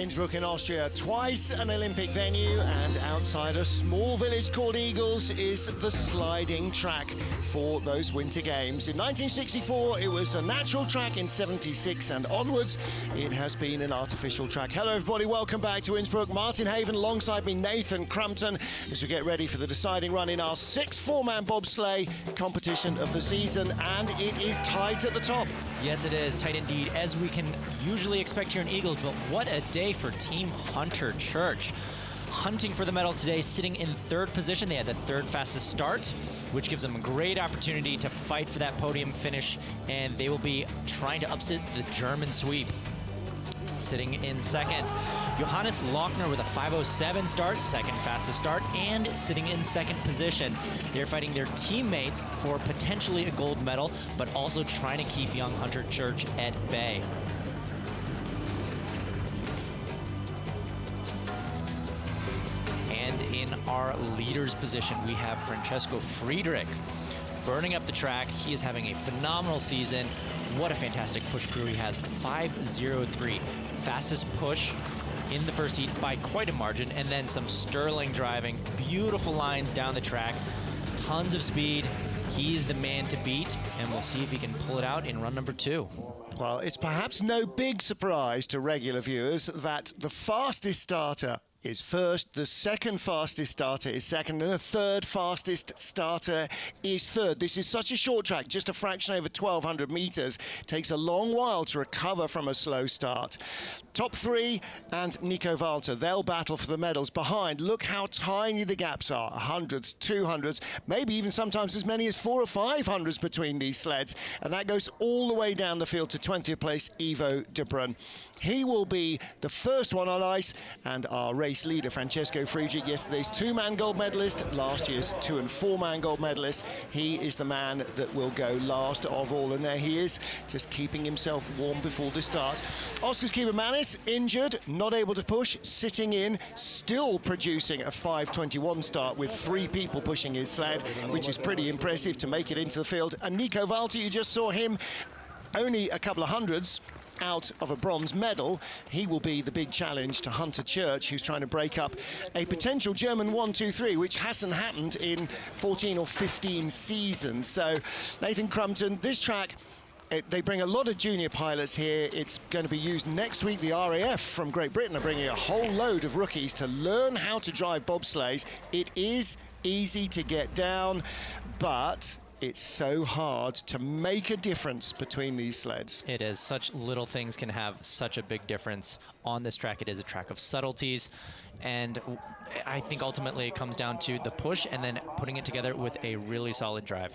Innsbruck in Austria, twice an Olympic venue, and outside a small village called Eagles is the sliding track for those winter games. In 1964 it was a natural track, in 76 and onwards it has been an artificial track. Hello everybody, welcome back to Innsbruck. Martin Haven alongside me, Nathan Crumpton, as we get ready for the deciding run in our sixth four-man bobsleigh competition of the season, and it is tight at the top. Yes, it is tight indeed, as we can usually expect here in Eagles, but what a day for Team Hunter Church. Hunting for the medals today, sitting in third position. They had the third fastest start, which gives them a great opportunity to fight for that podium finish, and they will be trying to upset the German sweep. Sitting in second, Johannes Lochner with a 5:07 start, second fastest start, and sitting in second position. They're fighting their teammates for potentially a gold medal, but also trying to keep young Hunter Church at bay. And in our leader's position, we have Francesco Friedrich burning up the track. He is having a phenomenal season. What a fantastic push crew he has. 5:03, fastest push in the first heat by quite a margin, and then some sterling driving, beautiful lines down the track, tons of speed. He's the man to beat, and we'll see if he can pull it out in run number 2. Well, it's perhaps no big surprise to regular viewers that the fastest starter is first, the second fastest starter is second, and the third fastest starter is third. This is such a short track, just a fraction over 1,200 meters. Takes a long while to recover from a slow start. Top three and Nico Walter, they'll battle for the medals. Behind, look how tiny the gaps are. 100s, 200s, maybe even sometimes as many as 400 or 500s between these sleds. And that goes all the way down the field to 20th place, Ivo de Bruyn. He will be the first one on ice, and our race leader, Francesco Friedrich, yesterday's two-man gold medalist, last year's 2- and 4-man gold medalist. He is the man that will go last of all, and there he is, just keeping himself warm before the start. Oscar's keeper Manis, injured, not able to push, sitting in, still producing a 5:21 start with 3 people pushing his sled, which is pretty impressive to make it into the field. And Nico Walter, you just saw him, only a couple of hundreds out of a bronze medal. He will be the big challenge to Hunter Church, who's trying to break up a potential German 1-2-3, which hasn't happened in 14 or 15 seasons. So, Nathan Crumpton, this track, they bring a lot of junior pilots here. It's going to be used next week. The RAF from Great Britain are bringing a whole load of rookies to learn how to drive bobsleighs. It is easy to get down, but it's so hard to make a difference between these sleds. It is. Such little things can have such a big difference on this track. It is a track of subtleties, and I think ultimately it comes down to the push and then putting it together with a really solid drive.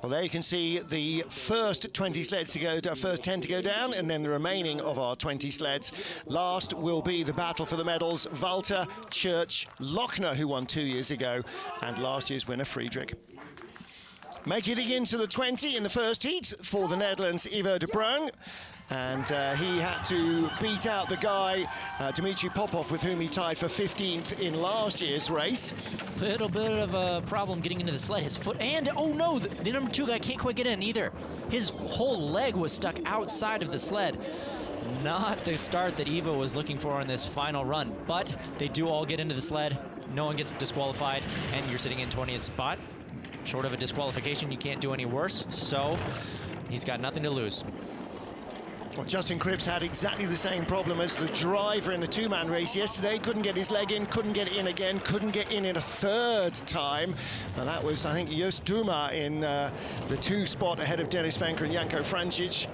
Well, there you can see the first 20 sleds to go, first 10 to go down, and then the remaining of our 20 sleds. Last will be the battle for the medals. Walter, Church, Lochner, who won 2 years ago, and last year's winner, Friedrich. Making it into the 20 in the first heat for the Netherlands, Ivo de Bruyn. And he had to beat out the guy, Dmitry Popov, with whom he tied for 15th in last year's race. Little bit of a problem getting into the sled. His foot, and oh no, the number 2 guy can't quite get in either. His whole leg was stuck outside of the sled. Not the start that Ivo was looking for in this final run, but they do all get into the sled. No one gets disqualified, and you're sitting in 20th spot. Short of a disqualification, you can't do any worse, so he's got nothing to lose. Well, Justin Cripps had exactly the same problem as the driver in the two-man race yesterday. Couldn't get his leg in, couldn't get it in again, couldn't get in a third time. But that was, I think, Just Duma in the 2 spot ahead of Dennis Venker and Janko Francic.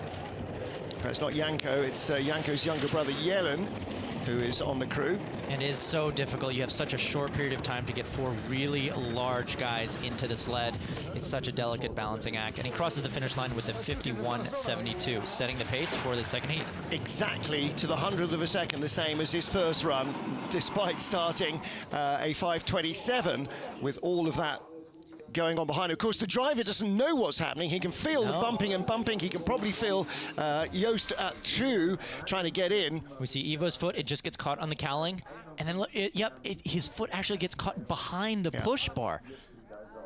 It's not Janko, it's Janko's younger brother, Jelen, who is on the crew. And it is so difficult. You have such a short period of time to get 4 really large guys into the sled. It's such a delicate balancing act. And he crosses the finish line with a 51.72, setting the pace for the second heat. Exactly to the 100th of a second, the same as his first run, despite starting a 5:27 with all of that going on behind. Of course, the driver doesn't know what's happening. He can feel the bumping and bumping. He can probably feel Joost at 2 trying to get in. We see Ivo's foot. It just gets caught on the cowling. And then, his foot actually gets caught behind the push bar.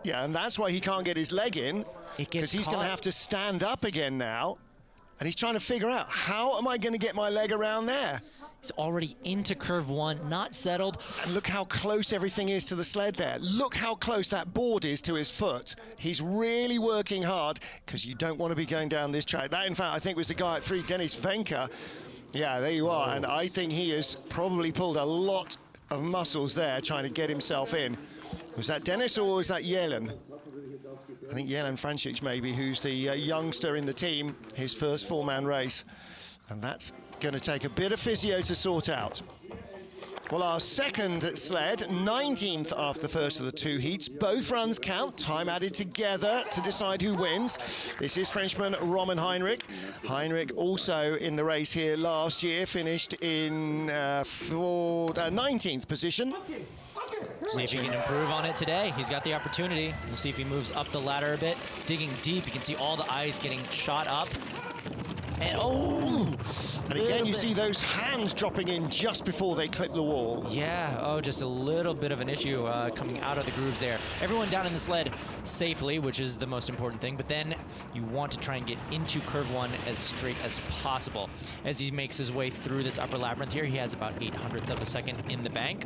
Yeah, and that's why he can't get his leg in, because he's going to have to stand up again now. And he's trying to figure out, how am I going to get my leg around there? He's already into curve one, not settled. And look how close everything is to the sled there. Look how close that board is to his foot. He's really working hard because you don't want to be going down this track. That, in fact, I think was the guy at 3, Dennis Venka. Yeah, there you are. And I think he has probably pulled a lot of muscles there trying to get himself in. Was that Dennis or was that Yelen? I think Yelen Francic maybe, who's the youngster in the team, his first four-man race. And that's going to take a bit of physio to sort out. Well, our second sled, 19th after the first of the two heats. Both runs count, time added together to decide who wins. This is Frenchman Roman Heinrich. Heinrich also in the race here last year, finished in 19th position. See if he can improve on it today. He's got the opportunity. We'll see if he moves up the ladder a bit. Digging deep, you can see all the ice getting shot up. And and again, you see those hands dropping in just before they clip the wall. Yeah, just a little bit of an issue coming out of the grooves there. Everyone down in the sled safely, which is the most important thing, but then you want to try and get into curve one as straight as possible. As he makes his way through this upper labyrinth here, he has about 800th of a second in the bank.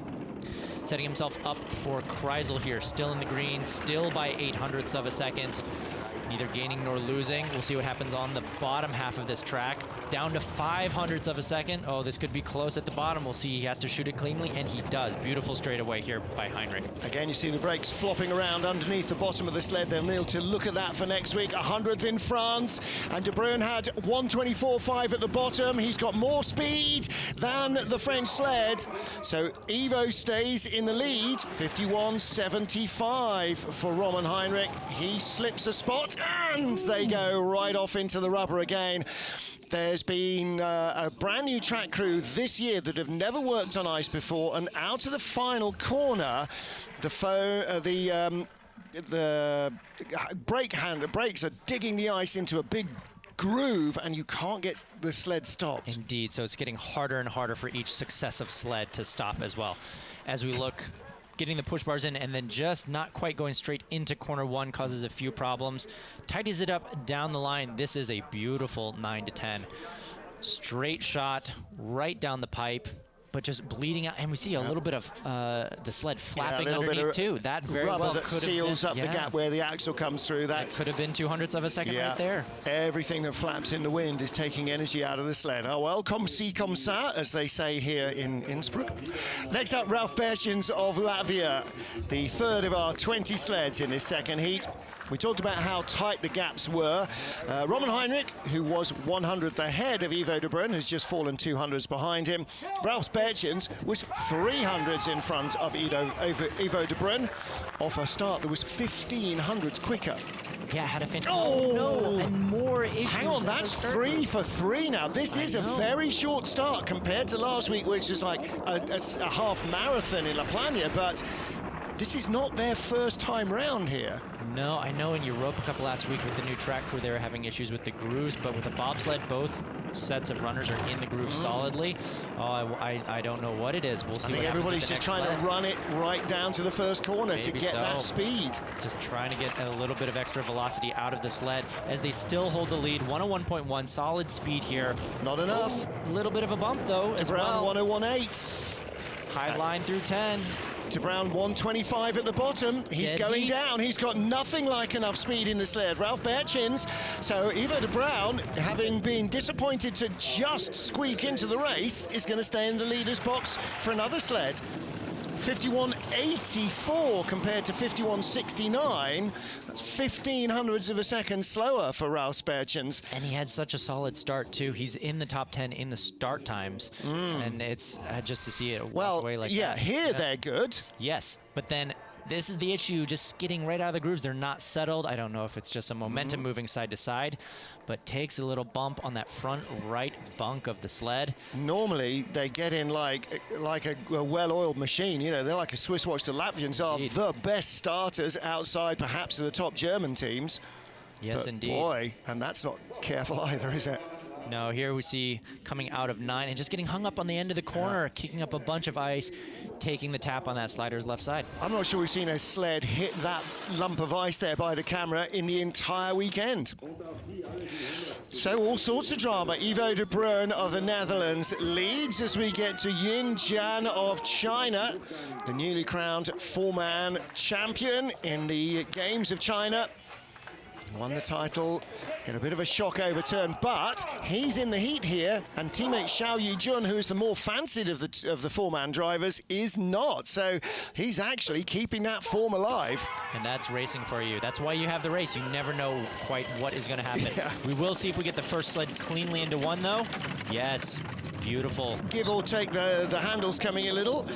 Setting himself up for Kreisel here, still in the green, still by 800ths of a second. Neither gaining nor losing. We'll see what happens on the bottom half of this track. Down to 500ths of a second. Oh, this could be close at the bottom. We'll see. He has to shoot it cleanly, and he does. Beautiful straightaway here by Heinrich. Again, you see the brakes flopping around underneath the bottom of the sled. They'll need to look at that for next week. 100th in France, and De Bruyn had 1:24.5 at the bottom. He's got more speed than the French sled. So Ivo stays in the lead. 51.75 for Roman Heinrich. He slips a spot, and they go right off into the rubber again. There's been a brand new track crew this year that have never worked on ice before, and out of the final corner, the brakes are digging the ice into a big groove, and you can't get the sled stopped. Indeed, so it's getting harder and harder for each successive sled to stop as well. As we look, getting the push bars in and then just not quite going straight into corner one causes a few problems. Tidies it up down the line. This is a beautiful 9 to 10. Straight shot right down the pipe, but just bleeding out. And we see a little bit of the sled flapping underneath too. That very well that could seals have been, up the gap where the axle comes through. That could have been 200ths of a second right there. Everything that flaps in the wind is taking energy out of the sled. Oh well, comme ci, comme ça, as they say here in Innsbruck. Next up, Ralf Bertjens of Latvia, the third of our 20 sleds in this second heat. We talked about how tight the gaps were. Roman Heinrich, who was 100th ahead of Ivo De Bruyn, has just fallen 200ths behind him. Ralf Bertjens was 300ths in front of Ivo De Bruyn, off a start that was 1500ths quicker. Yeah, had a fantastic. Oh no, and more issues. Hang on, that's 3 for 3 now. This is a very short start compared to last week, which is like a half marathon in La Plana, but this is not their first time round here. No, I know in Europe a couple last week with the new track crew, they were having issues with the grooves, but with a bobsled, both sets of runners are in the groove solidly. Oh, I don't know what it is. We'll see. I think everybody's just trying to run it right down to the first corner to get that speed. Just trying to get a little bit of extra velocity out of the sled as they still hold the lead. 101.1, solid speed here. Not enough. A little bit of a bump though as well. 101.8. High line through 10. To Brown, 125 at the bottom. He's going down. He's got nothing like enough speed in the sled. Ralf Bertjens. So Ivo De Bruyn, having been disappointed to just squeak into the race, is going to stay in the leader's box for another sled. 51.84 compared to 51.69. That's 1500ths of a second slower for Ralf Bertjens. And he had such a solid start too. He's in the top 10 in the start times, and it's just to see it walk away like that. Here they're good. Yes, but then this is the issue, just skidding right out of the grooves. They're not settled. I don't know if it's just a momentum moving side to side, but takes a little bump on that front right bunk of the sled. Normally, they get in like a well-oiled machine. You know, they're like a Swiss watch. The Latvians are the best starters outside, perhaps, of the top German teams. Yes, but indeed. Boy, and that's not careful either, is it? No, here we see coming out of 9 and just getting hung up on the end of the corner, kicking up a bunch of ice, taking the tap on that slider's left side. I'm not sure we've seen a sled hit that lump of ice there by the camera in the entire weekend. So all sorts of drama. Ivo de Bruin of the Netherlands leads as we get to Yin Jian of China, the newly crowned four-man champion in the Games of China. Won the title in a bit of a shock overturn, but he's in the heat here, and teammate Xiao Yijun, who is the more fancied of the four-man drivers, is not. So he's actually keeping that form alive. And that's racing for you. That's why you have the race. You never know quite what is going to happen. Yeah. We will see if we get the first sled cleanly into one, though. Yes, beautiful. Give or take the handles coming a little.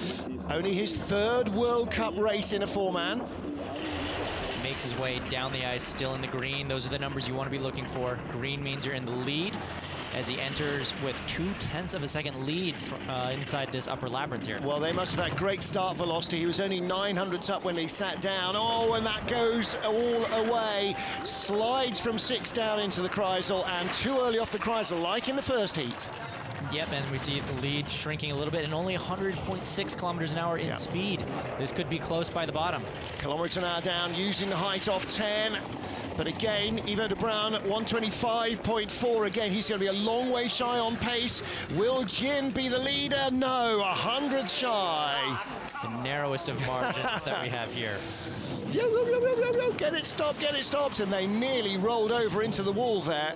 Only his third World Cup race in a four-man. Makes his way down the ice, still in the green. Those are the numbers you want to be looking for. Green means you're in the lead as he enters with 0.2 of a second lead inside this upper labyrinth here. Well, they must have had great start velocity. He was only 900s up when he sat down. Oh, and that goes all away. Slides from 6 down into the Kreisel, and too early off the Kreisel, like in the first heat. Yep, and we see the lead shrinking a little bit, and only 100.6 kilometers an hour in speed. This could be close by the bottom. Kilometre an hour down, using the height off 10. But again, Ivo de Bruin at 125.4 again. He's going to be a long way shy on pace. Will Jin be the leader? No, 100 shy. The narrowest of margins that we have here. Get it stopped, and they nearly rolled over into the wall there.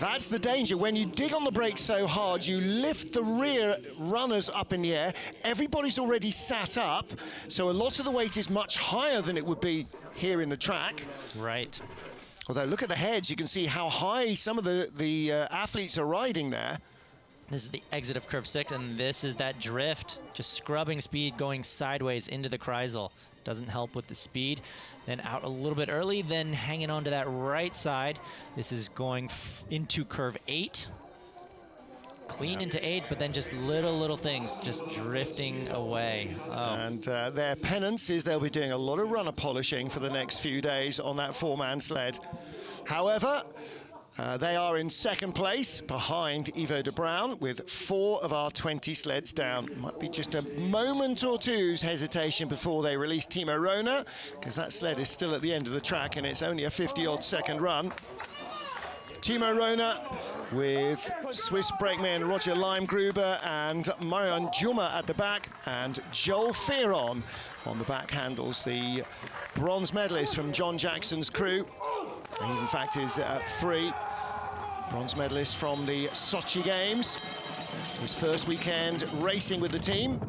That's the danger. When you dig on the brakes so hard, you lift the rear runners up in the air. Everybody's already sat up, so a lot of the weight is much higher than it would be here in the track. Right. Although, look at the heads. You can see how high some of the athletes are riding there. This is the exit of curve 6, and this is that drift. Just scrubbing speed going sideways into the Kreisel. Doesn't help with the speed. Then out a little bit early, then hanging on to that right side. This is going into curve 8. Clean into 8, but then just little things just drifting away. Oh. And their penance is they'll be doing a lot of runner polishing for the next few days on that four-man sled. However, they are in second place behind Ivo de Bruin with 4 of our 20 sleds down. Might be just a moment or two's hesitation before they release Timo Rona, because that sled is still at the end of the track and it's only a 50-odd second run. Timo Rona with Swiss brakeman Roger Leimgruber and Marion Juma at the back, and Joel Fearon on the back handles, the bronze medalist from John Jackson's crew. He, in fact, is 3 bronze medalist from the Sochi Games. His first weekend racing with the team.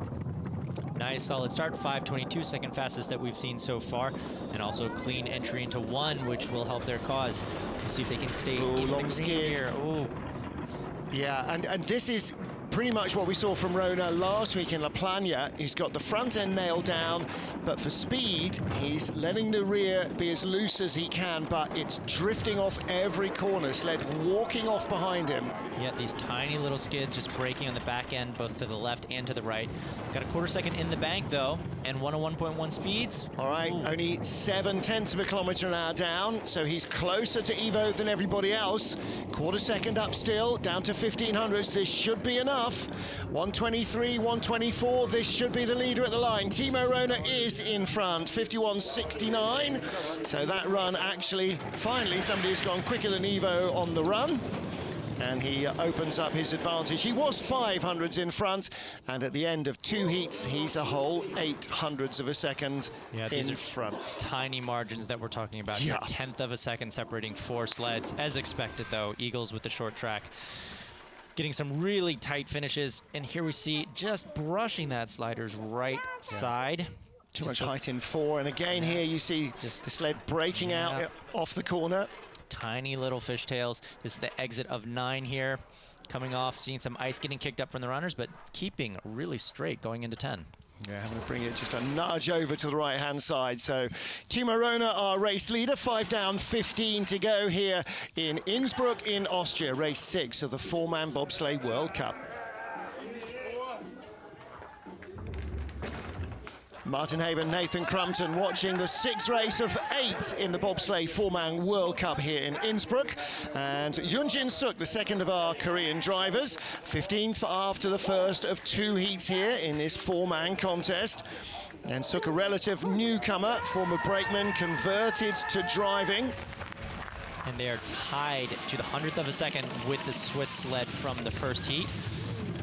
Nice solid start, 5:22, second fastest that we've seen so far, and also clean entry into 1, which will help their cause. We'll see if they can stay in the green here. Ooh. Yeah, and this is pretty much what we saw from Rona last week in La Plana. He's got the front end nailed down, but for speed, he's letting the rear be as loose as he can, but it's drifting off every corner, sled walking off behind him. Yeah, these tiny little skids just braking on the back end, both to the left and to the right. Got a quarter second in the bank, though, and 101.1 speeds. All right, only 0.7 of a kilometre an hour down, so he's closer to Ivo than everybody else. Quarter second up still, down to 1500s. This should be enough. 123, 124, this should be the leader at the line. Timo Rona is in front, 51.69. So that run actually, finally, somebody's gone quicker than Ivo on the run. And he opens up his advantage. He was 500s in front, and at the end of 2 heats, he's a whole 800s of a second in front. Tiny margins that we're talking about here. 1/10 of a second separating 4 sleds. As expected, though, Eagles with the short track. Getting some really tight finishes, and here we see just brushing that slider's right side. Too much height in 4, and again here you see just the sled breaking out off the corner. Tiny little fishtails. This is the exit of 9 here. Coming off, seeing some ice getting kicked up from the runners, but keeping really straight going into 10. Yeah, having to bring it just a nudge over to the right-hand side. So Timo Rona, our race leader, 5 down, 15 to go here in Innsbruck in Austria, race 6 of the four-man bobsleigh World Cup. Martin Haven, Nathan Crumpton watching the 6th race of 8 in the bobsleigh four-man World Cup here in Innsbruck. And Yoonjin Suk, the second of our Korean drivers, 15th after the first of 2 heats here in this four-man contest. And Suk, a relative newcomer, former brakeman, converted to driving. and they are tied to the 100th of a second with the Swiss sled from the first heat.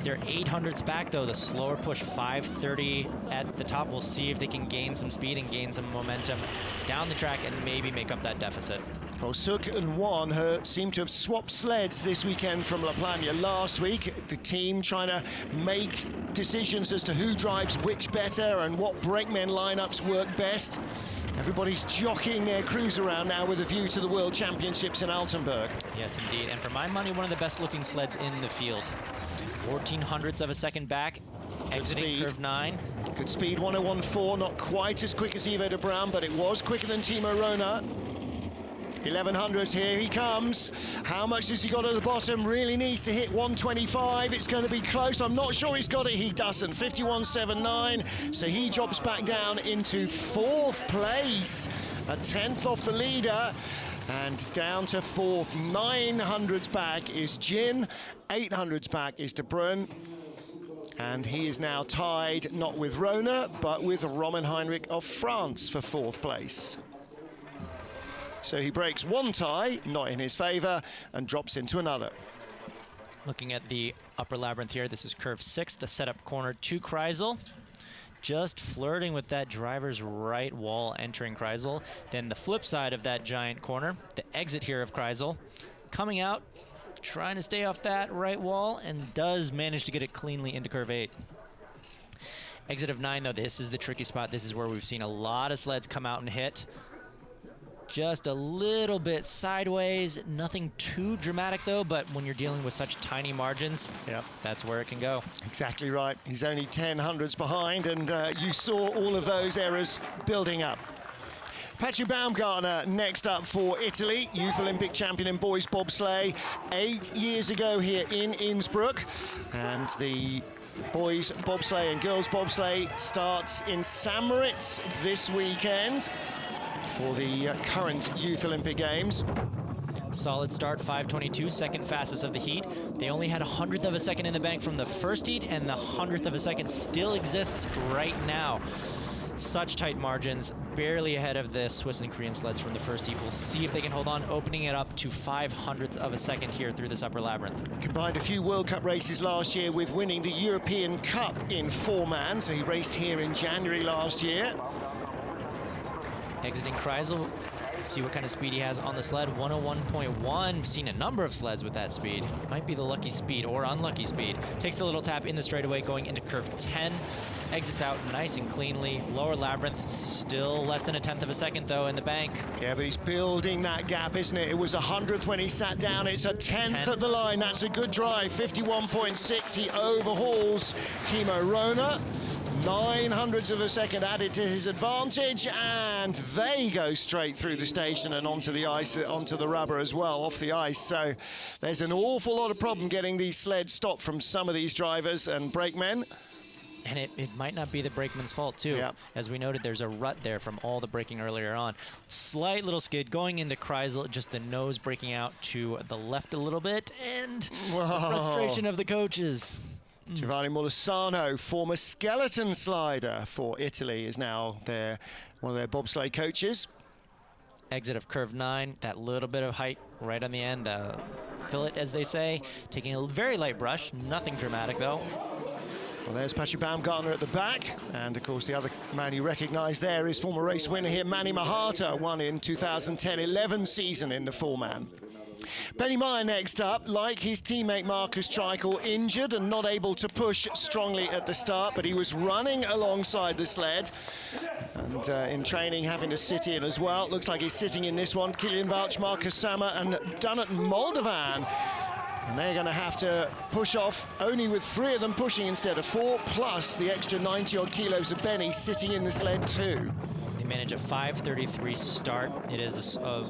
They're 800ths back, though. The slower push, 530 at the top. We'll see if they can gain some speed and gain some momentum down the track and maybe make up that deficit. Well, Suk and Juan seem to have swapped sleds this weekend from La Plana last week. The team trying to make decisions as to who drives which better and what brakemen lineups work best. Everybody's jockeying their crews around now with a view to the World Championships in Altenburg. Yes, indeed. And for my money, one of the best looking sleds in the field. 1400ths of a second back, exiting curve 9. Good speed, 101.4, not quite as quick as Ivo de Braun, but it was quicker than Timo Rona. 1100s, here he comes. How much has he got at the bottom? Really needs to hit 125. It's going to be close. I'm not sure he's got it. He doesn't. 51.79. So he drops back down into 4th place. A 10th off the leader. And down to 4th. 900s back is Jin. 800s back is De Bruyn. And he is now tied, not with Rona, but with Roman Heinrich of France for 4th place. So he breaks one tie, not in his favor, and drops into another. Looking at the upper labyrinth here, this is curve 6, the setup corner to Kreisel. Just flirting with that driver's right wall entering Kreisel. Then the flip side of that giant corner, the exit here of Kreisel. Coming out, trying to stay off that right wall, and does manage to get it cleanly into curve 8. Exit of 9, though, this is the tricky spot. This is where we've seen a lot of sleds come out and hit. Just a little bit sideways, nothing too dramatic though, but when you're dealing with such tiny margins, that's where it can go. Exactly right. He's only 10 hundredths behind, and you saw all of those errors building up. Patrick Baumgartner next up for Italy, Youth Olympic champion in boys bobsleigh 8 years ago here in Innsbruck. And the boys bobsleigh and girls bobsleigh starts in St. Moritz this weekend for the current Youth Olympic Games. Solid start, 5:22, second fastest of the heat. They only had 100th of a second in the bank from the first heat, and the 100th of a second still exists right now. Such tight margins, barely ahead of the Swiss and Korean sleds from the first heat. We'll see if they can hold on, opening it up to 500ths of a second here through this upper labyrinth. Combined a few World Cup races last year with winning the European Cup in 4-man, so he raced here in January last year. Exiting Kreisel, see what kind of speed he has on the sled. 101.1. Seen a number of sleds with that speed. Might be the lucky speed or unlucky speed. Takes the little tap in the straightaway going into curve 10. Exits out nice and cleanly. Lower labyrinth, still less than a 10th of a second though in the bank. Yeah, but he's building that gap, isn't it? It was 100th when he sat down. It's a 10th at the line. That's a good drive. 51.6. He overhauls Timo Rona. 900ths of a second added to his advantage, and they go straight through the station and onto the ice, onto the rubber as well, off the ice. So there's an awful lot of problem getting these sleds stopped from some of these drivers and brakemen. And it might not be the brakeman's fault too. Yep. As we noted, there's a rut there from all the braking earlier on. Slight little skid going into Kreisel, just the nose breaking out to the left a little bit, and the frustration of the coaches. Giovanni Molisano, former skeleton slider for Italy, is now one of their bobsleigh coaches. Exit of curve 9, that little bit of height right on the end, fillet as they say, taking a very light brush, nothing dramatic though. Well, there's Patrick Baumgartner at the back, and of course the other man you recognise there is former race winner here, Manny Mahata, won in 2010-11 season in the 4-man. Benny Meyer next up, like his teammate Marcus Treichel, injured and not able to push strongly at the start, but he was running alongside the sled and in training having to sit in as well. Looks like he's sitting in this one. Kilian Walch, Marcus Sammer and Dunnett Moldovan. And they're going to have to push off only with 3 of them pushing instead of 4, plus the extra 90-odd kilos of Benny sitting in the sled too. They manage a 5:33 start. It is a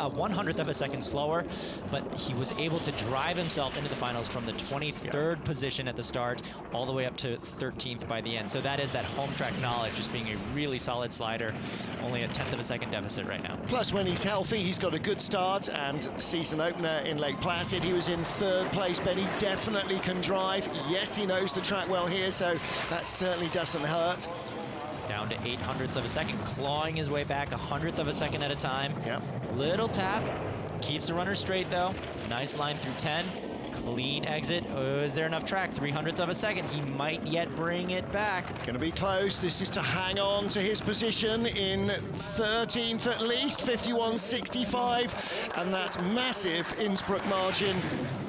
100th of a second slower, but he was able to drive himself into the finals from the 23rd position at the start all the way up to 13th by the end. So that is that home track knowledge, just being a really solid slider. Only a 10th of a second deficit right now. Plus, when he's healthy, he's got a good start, and season opener in Lake Placid, he was in 3rd place. Benny definitely can drive. Yes, he knows the track well here, so that certainly doesn't hurt. Down to 800ths of a second, clawing his way back 100th of a second at a time. Yep. Little tap, Keeps the runner straight, though. Nice line through 10. Clean exit. Oh, is there enough track? 300ths of a second. He might yet bring it back. Going to be close. This is to hang on to his position in 13th at least, 51.65. And that massive Innsbruck margin,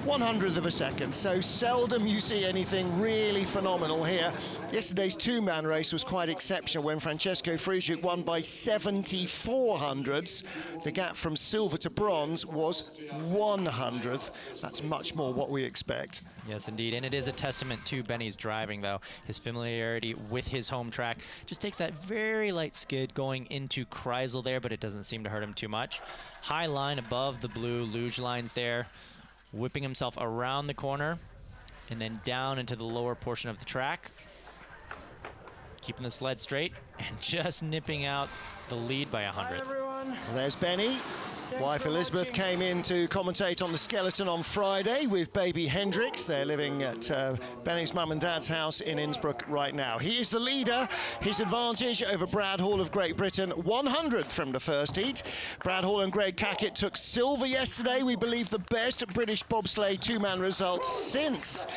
100th of a second. So seldom you see anything really phenomenal here. Yesterday's two-man race was quite exceptional when Francesco Frigic won by 74 hundredths. The gap from silver to bronze was 100th. That's much more what we expect. Yes, indeed. And it is a testament to Benny's driving, though. His familiarity with his home track just takes that very light skid going into Kreisel there, but it doesn't seem to hurt him too much. High line above the blue luge lines there, whipping himself around the corner and then down into the lower portion of the track. Keeping the sled straight and just nipping out the lead by 100th. Well, there's Benny. Wife Elizabeth came in to commentate on the skeleton on Friday with baby Hendrix. They're living at Benny's mum and dad's house in Innsbruck right now. He is the leader. His advantage over Brad Hall of Great Britain, 100th from the first heat. Brad Hall and Greg Cackett took silver yesterday. We believe the best British bobsleigh two-man result since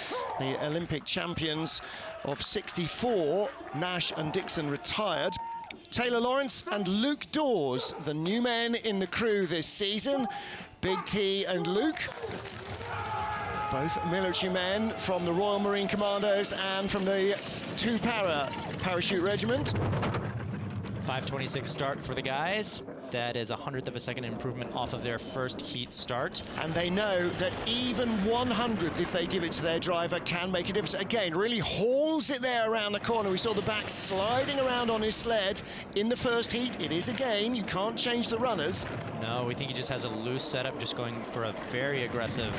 the Olympic champions of '64. Nash and Dixon retired. Taylor Lawrence and Luke Dawes, the new men in the crew this season. Big T and Luke, both military men from the Royal Marine Commandos and from the parachute regiment. 5:26 start for the guys. That is 100th of a second improvement off of their first heat start. And they know that even 100th, if they give it to their driver, can make a difference. Again, really hauls it there around the corner. We saw the back sliding around on his sled in the first heat. It is a game. You can't change the runners. No, we think he just has a loose setup, just going for a very aggressive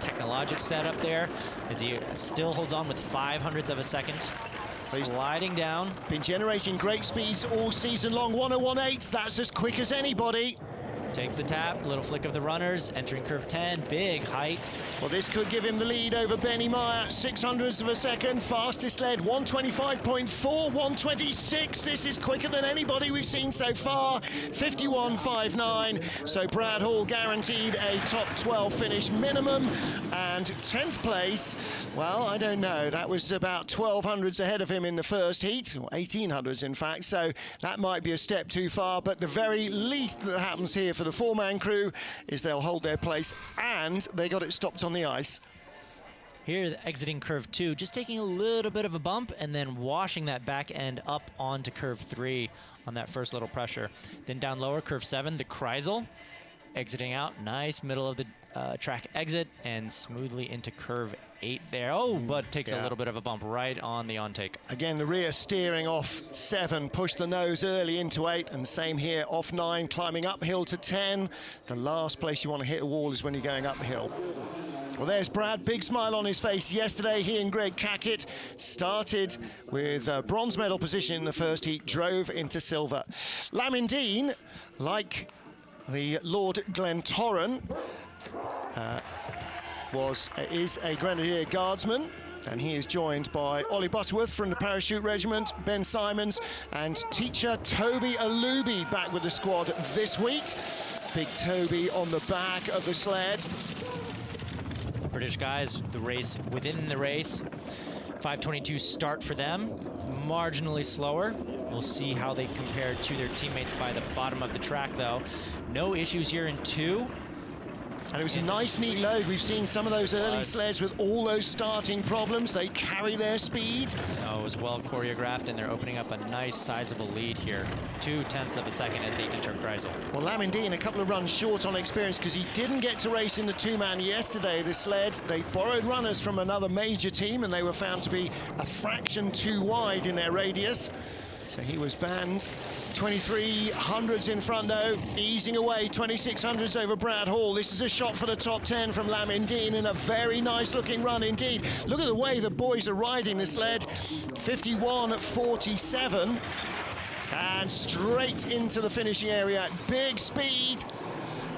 technologic setup there, as he still holds on with 500ths of a second. Sliding down. Been generating great speeds all season long. 101.8, that's as quick as anybody. Takes the tap, little flick of the runners, entering curve 10, big height. Well, this could give him the lead over Benny Meyer, 600ths of a second, fastest sled, 125.4, 126. This is quicker than anybody we've seen so far, 51.59. So Brad Hall guaranteed a top 12 finish minimum, and 10th place, well, I don't know, that was about 1200ths ahead of him in the first heat, or 1800ths in fact, so that might be a step too far, but the very least that happens here for the four-man crew is they'll hold their place, and they got it stopped on the ice. Here, exiting curve 2, just taking a little bit of a bump and then washing that back end up onto curve 3 on that first little pressure. Then down lower, curve 7, the Kreisel, exiting out, nice middle of the track exit and smoothly into curve 8 there. Oh, but takes a little bit of a bump right on the ontake. Again, the rear steering off 7, push the nose early into 8, and same here off 9, climbing uphill to 10. The last place you want to hit a wall is when you're going uphill. Well, there's Brad, big smile on his face. Yesterday, he and Greg Cackett started with a bronze medal position in the first heat, drove into silver. Lamindine, like the Lord Glentoran, is a Grenadier Guardsman, and he is joined by Ollie Butterworth from the Parachute Regiment, Ben Simons, and teacher Toby Alubi back with the squad this week. Big Toby on the back of the sled. British guys, the race within the race. 5:22 start for them, marginally slower. We'll see how they compare to their teammates by the bottom of the track, though. No issues here in 2. And it was a nice, neat load. We've seen some of those early sleds with all those starting problems. They carry their speed. Oh, it was well choreographed, and they're opening up a nice, sizable lead here. 0.2 of a second as they enter Kreisel. Well, Lamindine a couple of runs short on experience because he didn't get to race in the two-man yesterday. The sled, they borrowed runners from another major team, and they were found to be a fraction too wide in their radius. So he was banned. 2300s in front, though, easing away. 2600s over Brad Hall. This is a shot for the top 10 from Lamindine, and a very nice-looking run indeed. Look at the way the boys are riding the sled. 51.47, and straight into the finishing area at big speed.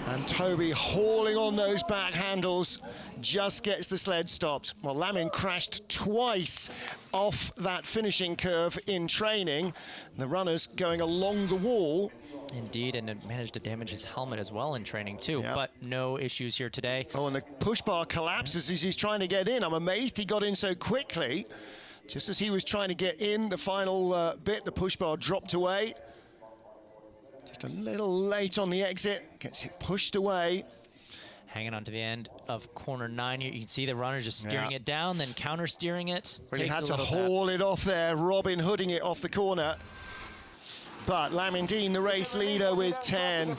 And Toby hauling on those back handles, just gets the sled stopped. Well, Lamin crashed twice off that finishing curve in training. The runners going along the wall. Indeed, and it managed to damage his helmet as well in training too, Yep. but no issues here today. Oh, and the push bar collapses as he's trying to get in. I'm amazed he got in so quickly. Just as he was trying to get in, the final bit, the push bar dropped away. Just a little late on the exit, gets it pushed away. Hanging on to the end of corner 9 here. You can see the runner just steering Yeah. it down, then counter steering it. Really Takes had a to little haul it off there, Robin Hooding it off the corner. But Lamin Dean, the race leader with 10.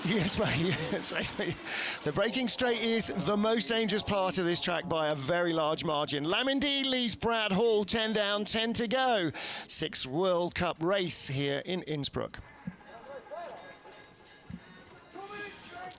Yes, mate. Yes, the braking straight is the most dangerous part of this track by a very large margin. Lamin Dean leads Brad Hall 10 down, 10 to go. 6th World Cup race here in Innsbruck.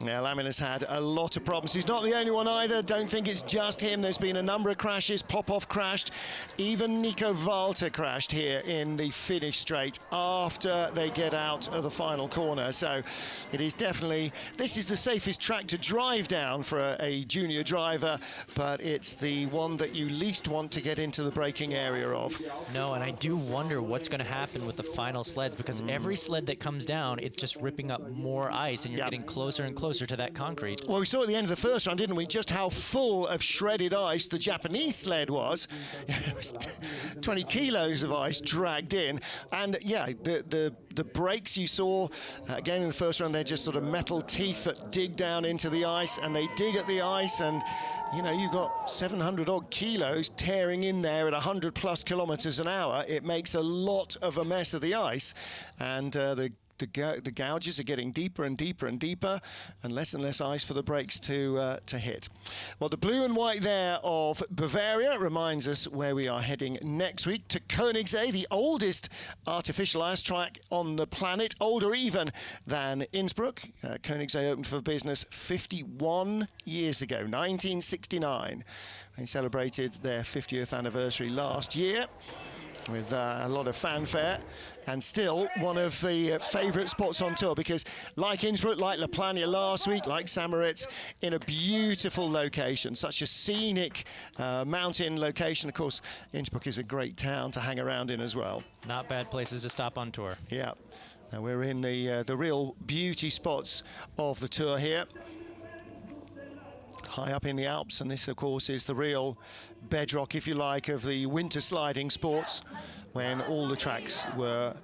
Now, Lamin has had a lot of problems. He's not the only one either. Don't think it's just him. There's been a number of crashes. Popov crashed. Even Nico Walter crashed here in the finish straight after they get out of the final corner. So it is definitely, this is the safest track to drive down for a junior driver, but it's the one that you least want to get into the braking area of. No, and I do wonder what's going to happen with the final sleds, because every sled that comes down, it's just ripping up more ice, and you're getting closer and closer to that concrete. Well, we saw at the end of the first round, didn't we, just how full of shredded ice the Japanese sled was. It was 20 kilos of ice dragged in. And yeah, the brakes you saw, again in the first round, they're just sort of metal teeth that dig down into the ice, and they dig at the ice, and you know, you've got 700 odd kilos tearing in there at 100 plus kilometers an hour. It makes a lot of a mess of the ice, and the gouges are getting deeper and deeper and deeper, and less ice for the brakes to hit. Well, the blue and white there of Bavaria reminds us where we are heading next week, to Koenigsee, the oldest artificial ice track on the planet, older even than Innsbruck. Koenigsee opened for business 51 years ago, 1969. They celebrated their 50th anniversary last year with a lot of fanfare, and still one of the favourite spots on tour, because like Innsbruck, like La Plania last week, like Samaritz, in a beautiful location, such a scenic mountain location. Of course, Innsbruck is a great town to hang around in as well. Not bad places to stop on tour. Yeah, now we're in the real beauty spots of the tour here, high up in the Alps, and this of course is the real bedrock, if you like, of the winter sliding sports, when all the tracks were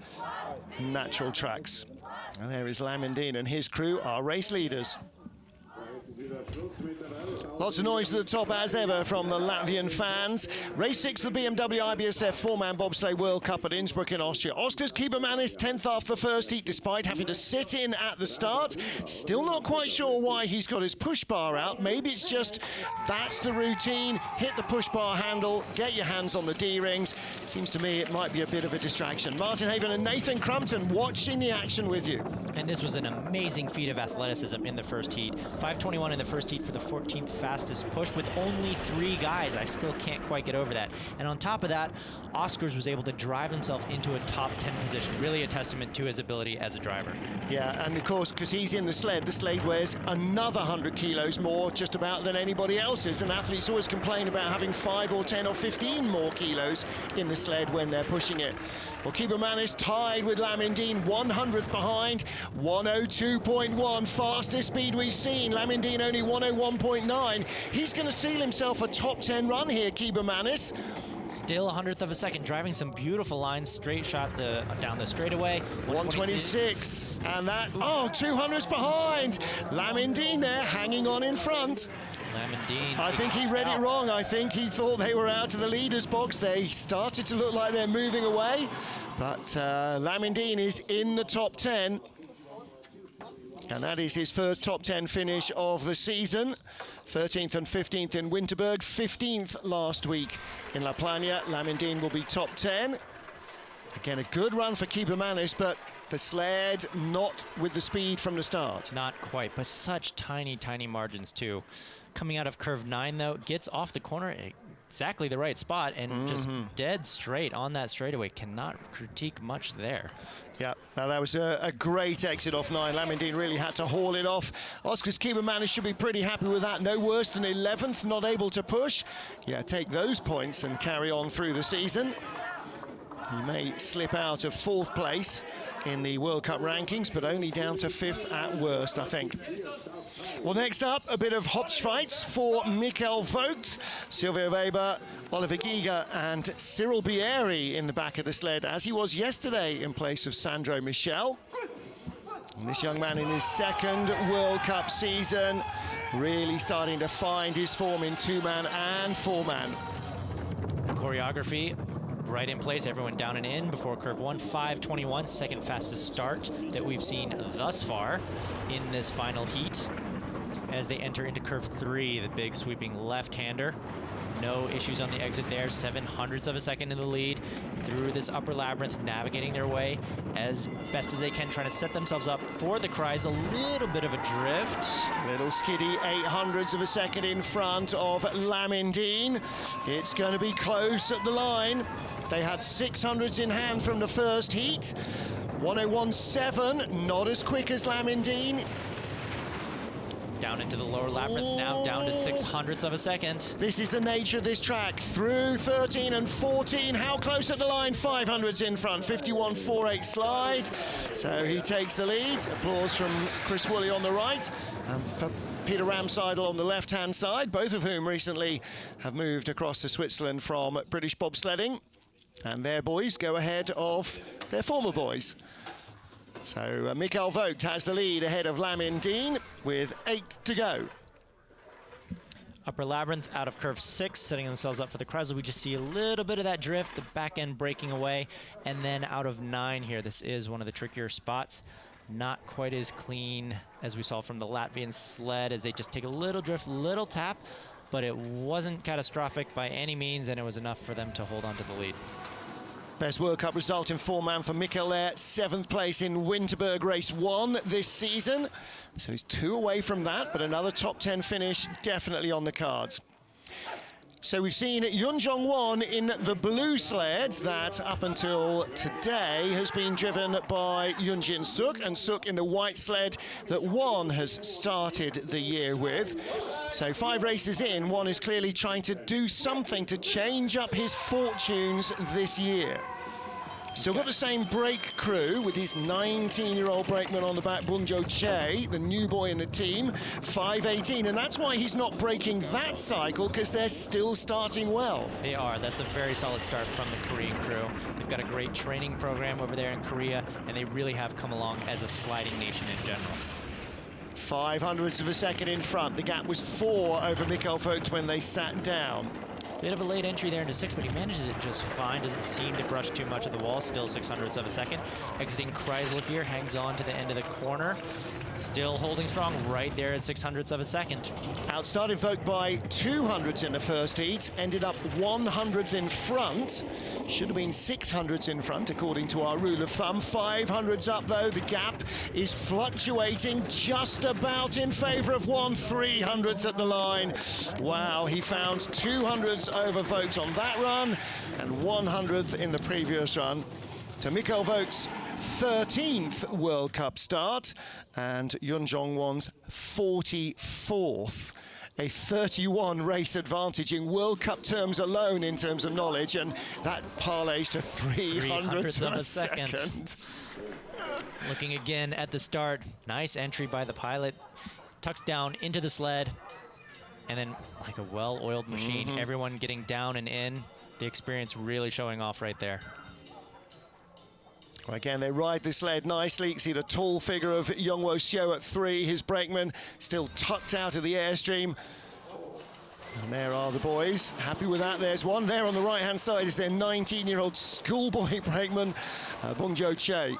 natural tracks. And there is Lamin Dean and his crew, our race leaders. Lots of noise at the top as ever from the Latvian fans. Race 6 of the BMW IBSF 4-man bobsleigh World Cup at Innsbruck in Austria. Oscars Kibermanis 10th after the first heat, despite having to sit in at the start. Still not quite sure why he's got his push bar out. Maybe it's just that's the routine. Hit the push bar handle, get your hands on the D-rings. Seems to me it might be a bit of a distraction. Martin Haven and Nathan Crumpton watching the action with you. And this was an amazing feat of athleticism in the first heat. 5:21 in the first heat for the 14th fastest push with only 3 guys. I still can't quite get over that. And on top of that, Oscars was able to drive himself into a top 10 position. Really a testament to his ability as a driver. Yeah, and of course, because he's in the sled weighs another 100 kilos more just about than anybody else's, and athletes always complain about having 5 or 10 or 15 more kilos in the sled when they're pushing it. Well, Kibermanis tied with Lamin Dean, 100th behind, 102.1, fastest speed we've seen. Lamin Dean only 101.9. He's going to seal himself a top 10 run here, Kibermanis. Still 100th of a second, driving some beautiful lines, straight shot down the straightaway. 126, and that, 200's behind. Lamin Dean there, hanging on in front. Lamin Dean. I think he read it wrong. I think he thought they were out of the leader's box. They started to look like they're moving away, but Lamin Dean is in the top 10. And that is his first top 10 finish of the season. 13th and 15th in Winterberg, 15th last week in La Plania. Lamin Dean will be top 10. Again, a good run for Kibermanis, but the sled not with the speed from the start. Not quite, but such tiny, tiny margins too. Coming out of curve 9 though, gets off the corner. exactly the right spot and just dead straight on that straightaway. Cannot critique much there. Yeah, now that was a great exit off 9. Lamindine really had to haul it off. Oscar's Keeperman should be pretty happy with that. No worse than 11th, not able to push. Yeah, take those points and carry on through the season. He may slip out of 4th place in the World Cup rankings, but only down to 5th at worst, I think. Well, next up, a bit of hopscotch fights for Michael Vogt, Silvio Weber, Oliver Giga and Cyril Bieri in the back of the sled, as he was yesterday in place of Sandro Michel. And this young man in his 2nd World Cup season, really starting to find his form in 2-man and 4-man. Choreography right in place, everyone down and in before curve 1, 5:21, second fastest start that we've seen thus far in this final heat. As they enter into curve 3, the big sweeping left-hander. No issues on the exit there, 0.07 of a second in the lead through this upper labyrinth, navigating their way as best as they can, trying to set themselves up for the Kreis. A little bit of a drift. Little skiddy 0.08 of a second in front of Lamindine. It's going to be close at the line. They had 600s in hand from the first heat. 1:01.7, not as quick as Lamindine. Down into the lower labyrinth, now down to 0.06 of a second. This is the nature of this track. Through 13 and 14, how close at the line? 500s in front, 51.48 slide. So he takes the lead. Applause from Chris Woolley on the right, and for Peter Ramseidel on the left-hand side, both of whom recently have moved across to Switzerland from British bobsledding. And their boys go ahead of their former boys. So Michael Vogt has the lead ahead of Lamindine with 8 to go. Upper labyrinth out of curve 6, setting themselves up for the Kreisel. We just see a little bit of that drift, the back end breaking away. And then out of 9 here, this is one of the trickier spots. Not quite as clean as we saw from the Latvian sled, as they just take a little drift, little tap, but it wasn't catastrophic by any means, and it was enough for them to hold on to the lead. Best World Cup result in 4-man for Michael there, 7th place in Winterberg race 1 this season. So he's 2 away from that, but another top 10 finish definitely on the cards. So we've seen Yun Jong-won in the blue sled that up until today has been driven by Yun Jin Suk, and Suk in the white sled that Won has started the year with. So 5 races in, Won is clearly trying to do something to change up his fortunes this year. Still got the same brake crew with his 19-year-old brakeman on the back, Bungjo Che, the new boy in the team, 5:18, and that's why he's not breaking that cycle, because they're still starting well. They are. That's a very solid start from the Korean crew. They've got a great training program over there in Korea, and they really have come along as a sliding nation in general. 500ths of a second in front. The gap was 4 over Michael Vogt when they sat down. Bit of a late entry there into 6, but he manages it just fine. Doesn't seem to brush too much of the wall. Still 0.06 of a second. Exiting Kreisel here, hangs on to the end of the corner. Still holding strong right there at 0.06 of a second. Outstarted Vogt by 200ths in the first heat. Ended up 100th in front. Should have been 600ths in front, according to our rule of thumb. 500ths up, though. The gap is fluctuating just about in favor of Won. 300ths at the line. Wow, he found 200ths over Vogt on that run, and 100th in the previous run. To Michael Vogt's 13th World Cup start, and Yun Jong-won's 44th. A 31 race advantage in World Cup terms alone in terms of knowledge, and that parlays to 300ths of a second. Looking again at the start, nice entry by the pilot, tucks down into the sled, and then like a well-oiled machine, everyone getting down and in. The experience really showing off right there. Well, again, they ride the sled nicely. You can see the tall figure of Youngwo Seo at 3. His brakeman still tucked out of the airstream. And there are the boys. Happy with that. There's one there on the right-hand side. Is their 19-year-old schoolboy brakeman, Bungjo Che.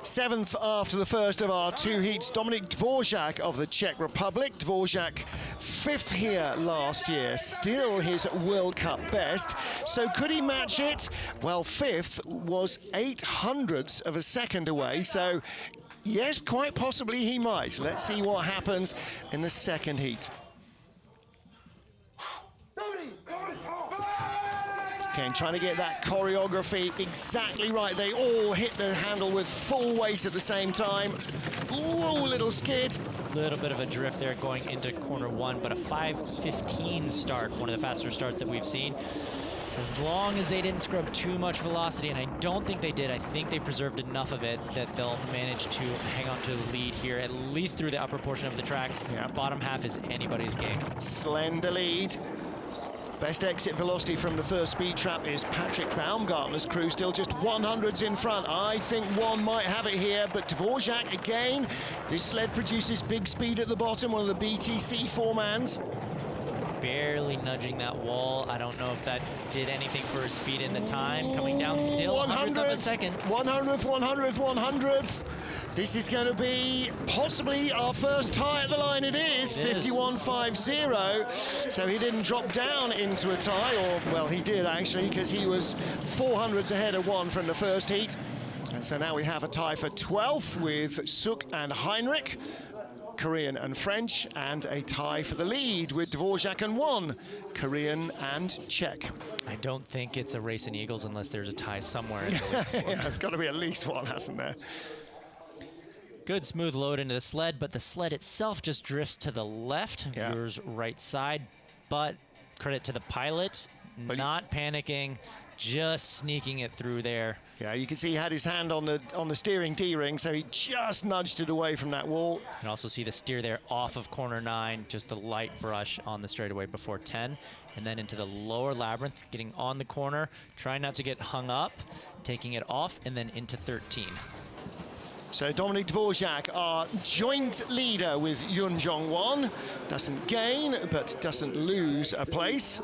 7th after the first of our 2 heats, Dominik Dvorak of the Czech Republic. Dvorak 5th here last year, still his World Cup best. So could he match it? Well, 5th was 0.08 of a second away, so yes, quite possibly he might. Let's see what happens in the second heat. Again, trying to get that choreography exactly right. They all hit the handle with full weight at the same time. Ooh, little skid. Little bit of a drift there going into corner 1, but a 5:15 start, one of the faster starts that we've seen. As long as they didn't scrub too much velocity, and I don't think they did, I think they preserved enough of it that they'll manage to hang on to the lead here, at least through the upper portion of the track. Yeah. Bottom half is anybody's game. Slender lead. Best exit velocity from the first speed trap is Patrick Baumgartner's crew, still just 100s in front. I think one might have it here, but Dvorak again. This sled produces big speed at the bottom, one of the BTC four-mans. Barely nudging that wall. I don't know if that did anything for his speed in the time. Coming down still 100th of a second. 100th, 100th, 100th. This is going to be possibly our first tie at the line. It is 51.50. So he didn't drop down into a tie, or, well, he did actually, because he was 400s ahead of one from the first heat. And so now we have a tie for 12th with Suk and Heinrich, Korean and French, and a tie for the lead with Dvorak and one, Korean and Czech. I don't think it's a race in Eagles unless there's a tie somewhere in the Yeah, there's got to be at least one, hasn't there? Good smooth load into the sled, but the sled itself just drifts to the left, Yeah. viewers right side. But credit to the pilot, not panicking, just sneaking it through there. Yeah, you can see he had his hand on the steering D-ring, so he just nudged it away from that wall. You can also see the steer there off of corner 9, just the light brush on the straightaway before 10, and then into the lower labyrinth, getting on the corner, trying not to get hung up, taking it off, and then into 13. So Dominic Dvorak, our joint leader with Yun Jong-won, doesn't gain, but doesn't lose a place.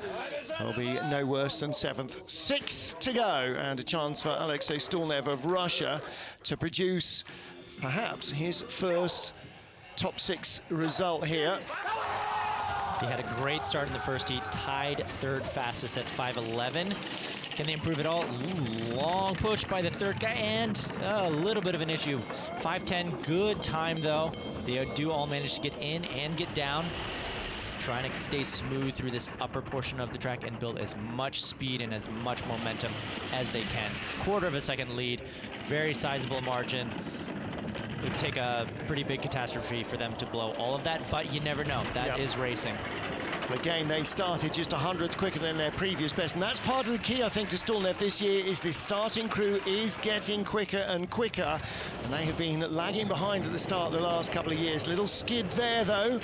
He'll be no worse than 7th. 6 to go, and a chance for Alexei Stulnev of Russia to produce perhaps his first top 6 result here. He had a great start in the first heat, tied 3rd fastest at 5:11. Can they improve it all? Ooh, long push by the 3rd guy, and a little bit of an issue. 5:10, good time though. They do all manage to get in and get down. Trying to stay smooth through this upper portion of the track and build as much speed and as much momentum as they can. 1/4 of a second lead, very sizable margin. It would take a pretty big catastrophe for them to blow all of that, but you never know. That is racing. Again, they started just 100th quicker than their previous best, and that's part of the key, I think, to Stulnev this year, is this starting crew is getting quicker and quicker, and they have been lagging behind at the start the last couple of years. Little skid there, though.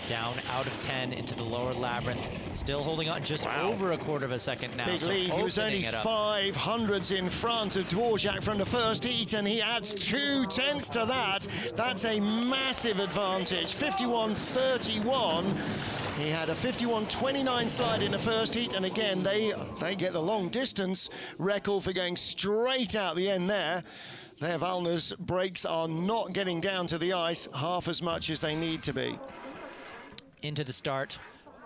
Down out of 10 into the lower labyrinth, still holding on just over a 1/4 of a second now. Big lead. He was only 500s in front of Dvorak from the first heat, and he adds 2/10 to that. That's a massive advantage. 51.31. He had a 51.29 slide in the first heat, and again, they get the long distance record for going straight out the end there. Their Valner's brakes are not getting down to the ice half as much as they need to be. Into the start,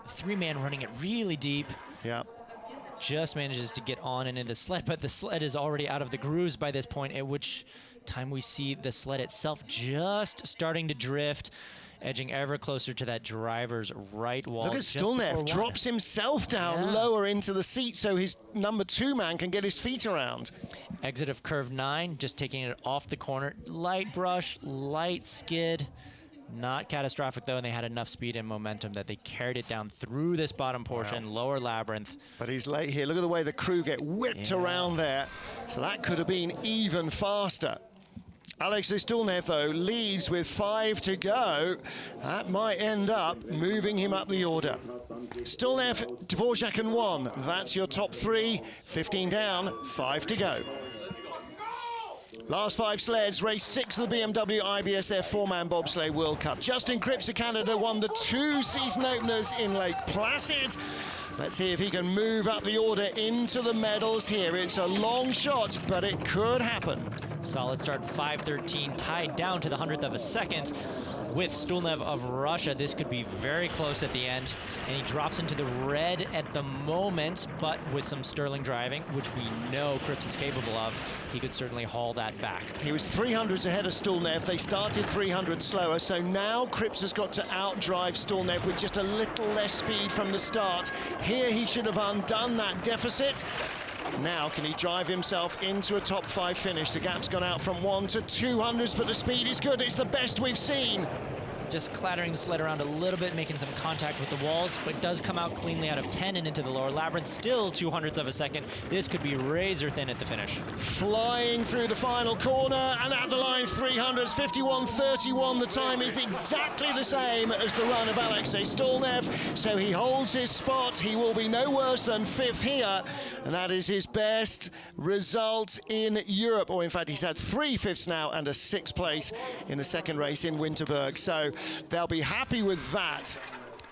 3-man running it really deep. Yeah. Just manages to get on and into the sled, but the sled is already out of the grooves by this point, at which time we see the sled itself just starting to drift, edging ever closer to that driver's right wall. Look at Stulnev, drops himself down lower into the seat so his number 2 man can get his feet around. Exit of curve 9, just taking it off the corner. Light brush, light skid. Not catastrophic though, and they had enough speed and momentum that they carried it down through this bottom portion, lower labyrinth. But he's late here. Look at the way the crew get whipped around there. So that could have been even faster. Alexei Stulnev, though, leads with 5 to go. That might end up moving him up the order. Stulnev, Dvorak and 1. That's your top 3. 15 down, 5 to go. Last 5 sleds, race 6 of the BMW IBSF 4-man bobsleigh World Cup. Justin Cripps of Canada won the 2 season openers in Lake Placid. Let's see if he can move up the order into the medals here. It's a long shot, but it could happen. Solid start, 5:13, tied down to the 100th of a second with Stulnev of Russia. This could be very close at the end, and he drops into the red at the moment, but with some sterling driving, which we know Cripps is capable of, he could certainly haul that back. He was 300s ahead of Stulnev. They started 300 slower, so now Cripps has got to outdrive Stulnev with just a little less speed from the start. Here he should have undone that deficit. Now, can he drive himself into a top 5 finish? The gap's gone out from 1 to 200s, but the speed is good. It's the best we've seen. Just clattering the sled around a little bit, making some contact with the walls, but does come out cleanly out of 10 and into the lower labyrinth. Still 200ths of a second. This could be razor thin at the finish. Flying through the final corner and at the line 300s, 51.31. The time is exactly the same as the run of Alexei Stulnev, so he holds his spot. He will be no worse than 5th here, and that is his best result in Europe. Or in fact, he's had 3 5ths now and a 6th place in the second race in Winterberg. So they'll be happy with that.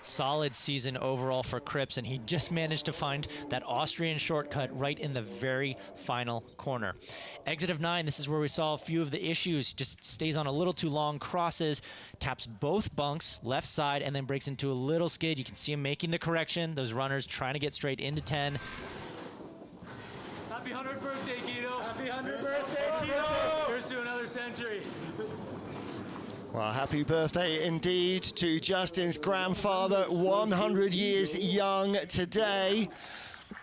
Solid season overall for Cripps, and he just managed to find that Austrian shortcut right in the very final corner. Exit of 9, this is where we saw a few of the issues. Just stays on a little too long, crosses, taps both bunks, left side, and then breaks into a little skid. You can see him making the correction. Those runners trying to get straight into 10. Happy 100th birthday, Guido. Happy 100th birthday, Guido. Here's to another century. Well, happy birthday indeed to Justin's grandfather, 100 years young today.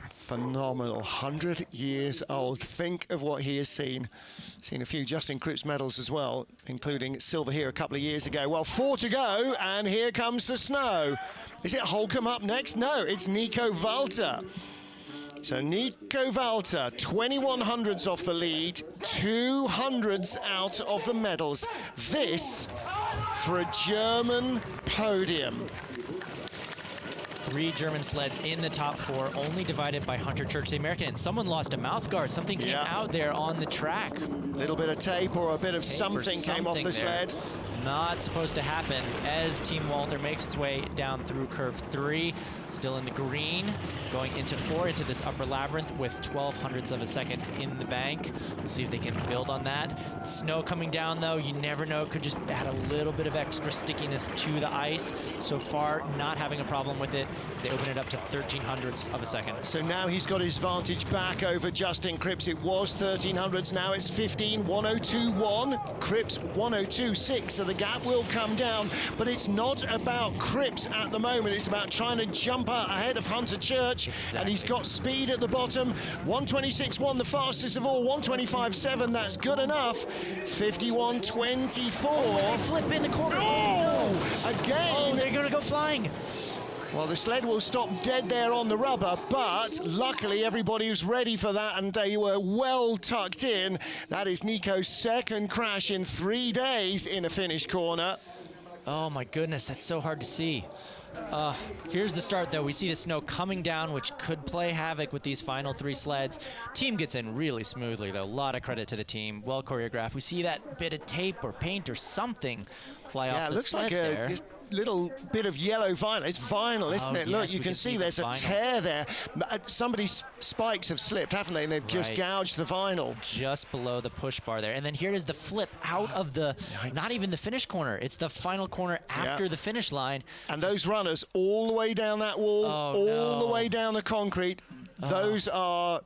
Phenomenal, 100 years old. Think of what he has seen. Seen a few Justin Cripps medals as well, including silver here a couple of years ago. Well, 4 to go, and here comes the snow. Is it Holcomb up next? No, it's Nico Walter. So Nico Walter, 2100s off the lead, 200s out of the medals. This for a German podium. 3 German sleds in the top 4, only divided by Hunter Church, the American. And someone lost a mouth guard. Something came out there on the track. A little bit of tape or a bit of something came off the sled. Not supposed to happen as Team Walter makes its way down through curve 3. Still in the green, going into 4, into this upper labyrinth with 1200ths of a second in the bank. We'll see if they can build on that. Snow coming down, though, you never know. It could just add a little bit of extra stickiness to the ice. So far, not having a problem with it as they open it up to 1300ths of a second. So now he's got his advantage back over Justin Cripps. It was 1300s, now it's 15, 102.1. Cripps 102.6, so the gap will come down. But it's not about Cripps at the moment. It's about trying to jump ahead of Hunter Church, and he's got speed at the bottom. 126.1, the fastest of all. 125.7, that's good enough. 51.24. Flip in the corner. Oh, again. Oh, they're going to go flying. Well, the sled will stop dead there on the rubber, but luckily everybody was ready for that, and they were well tucked in. That is Nico's second crash in 3 days in a finish corner. Oh my goodness, that's so hard to see. Here's the start, though. We see the snow coming down, which could play havoc with these final 3 sleds. Team gets in really smoothly, though. A lot of credit to the team. Well choreographed. We see that bit of tape or paint or something fly off the sled there. Yeah, it looks like a little bit of yellow vinyl. It's vinyl, isn't it? Look, yes, you can see there's a tear there. Somebody's spikes have slipped, haven't they? And they've just gouged the vinyl. Just below the push bar there. And then here is the flip out of the, not even the finish corner. It's the final corner after the finish line. And those runners all the way down that wall, all the way down the concrete, those are